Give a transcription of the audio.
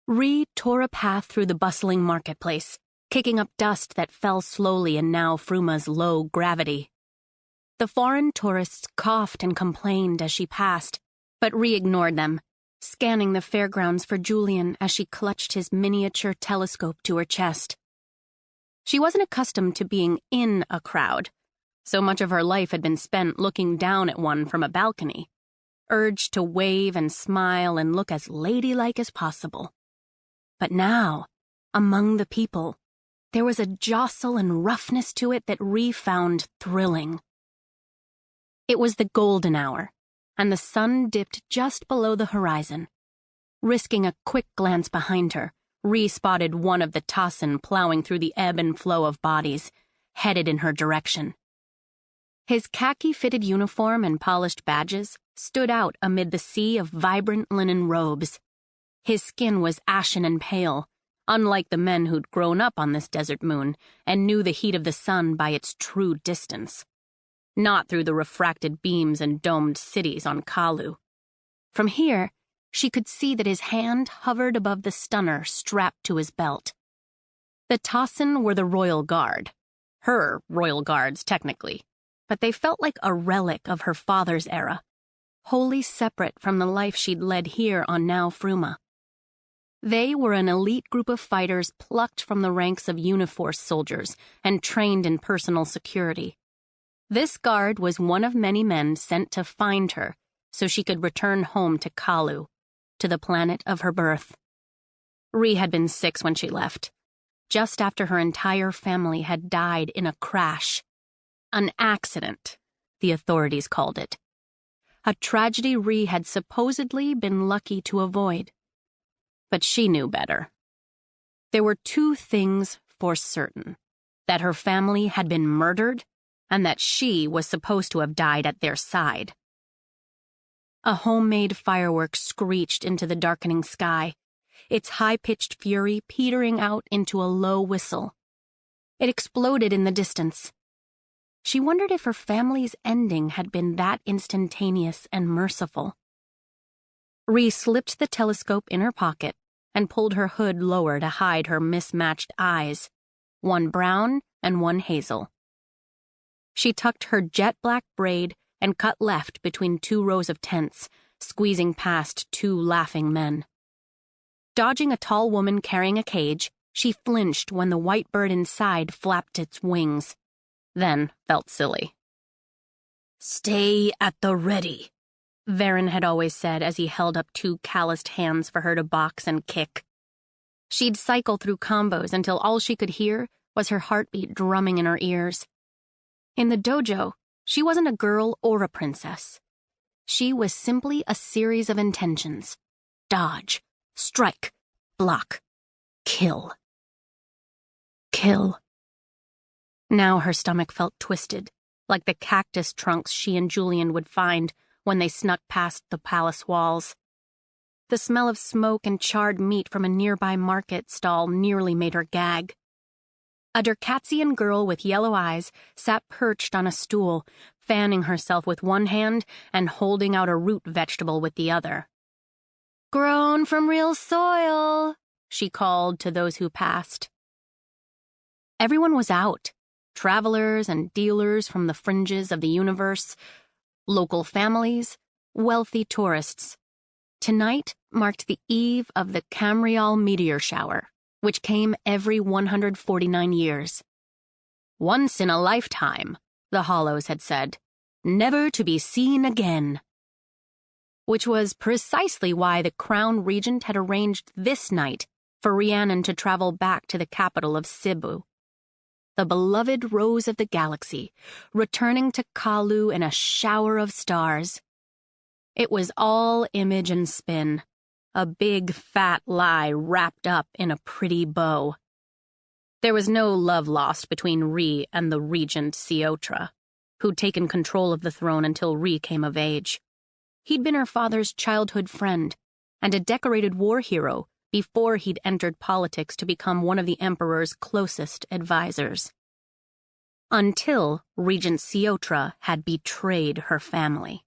Rhee tore a path through the bustling marketplace, kicking up dust that fell slowly in now Fruma's low gravity. The foreign tourists coughed and complained as she passed, but Rhee ignored them, scanning the fairgrounds for Julian as she clutched his miniature telescope to her chest. She wasn't accustomed to being in a crowd. So much of her life had been spent looking down at one from a balcony, urged to wave and smile and look as ladylike as possible. But now, among the people, there was a jostle and roughness to it that Rhee found thrilling. It was the golden hour, and the sun dipped just below the horizon. Risking a quick glance behind her, Rhee spotted one of the Ta'an plowing through the ebb and flow of bodies, headed in her direction. His khaki-fitted uniform and polished badges stood out amid the sea of vibrant linen robes. His skin was ashen and pale, unlike the men who'd grown up on this desert moon and knew the heat of the sun by its true distance. Not through the refracted beams and domed cities on Kalu. From here, she could see that his hand hovered above the stunner strapped to his belt. The Ta'an were the royal guard. Her royal guards, technically. But they felt like a relic of her father's era, wholly separate from the life she'd led here on Now Fruma. They were an elite group of fighters plucked from the ranks of Uniforce soldiers and trained in personal security. This guard was one of many men sent to find her so she could return home to Kalu, to the planet of her birth. Rhee had been 6 when she left, just after her entire family had died in a crash. An accident, the authorities called it. A tragedy Rhee had supposedly been lucky to avoid. But she knew better. There were 2 things for certain: that her family had been murdered, and that she was supposed to have died at their side. A homemade firework screeched into the darkening sky, its high-pitched fury petering out into a low whistle. It exploded in the distance. She wondered if her family's ending had been that instantaneous and merciful. Rhee slipped the telescope in her pocket and pulled her hood lower to hide her mismatched eyes, one brown and one hazel. She tucked her jet-black braid and cut left between 2 rows of tents, squeezing past 2 laughing men. Dodging a tall woman carrying a cage, she flinched when the white bird inside flapped its wings, then felt silly. "Stay at the ready," Varen had always said as he held up 2 calloused hands for her to box and kick. She'd cycle through combos until all she could hear was her heartbeat drumming in her ears. In the dojo, she wasn't a girl or a princess. She was simply a series of intentions. Dodge, strike, block, kill. Kill. Now her stomach felt twisted, like the cactus trunks she and Julian would find when they snuck past the palace walls. The smell of smoke and charred meat from a nearby market stall nearly made her gag. A Derkatzian girl with yellow eyes sat perched on a stool, fanning herself with one hand and holding out a root vegetable with the other. "Grown from real soil," she called to those who passed. Everyone was out. Travelers and dealers from the fringes of the universe, local families, wealthy tourists. Tonight marked the eve of the Camrial meteor shower, which came every 149 years. Once in a lifetime, the Hollows had said, never to be seen again. Which was precisely why the Crown Regent had arranged this night for Rhiannon to travel back to the capital of Cebu. The beloved rose of the galaxy, returning to Kalu in a shower of stars. It was all image and spin, a big fat lie wrapped up in a pretty bow. There was no love lost between Rhee and the regent Siotra, who'd taken control of the throne until Rhee came of age. He'd been her father's childhood friend, and a decorated war hero before he'd entered politics to become one of the Emperor's closest advisors. Until Regent Siotra had betrayed her family.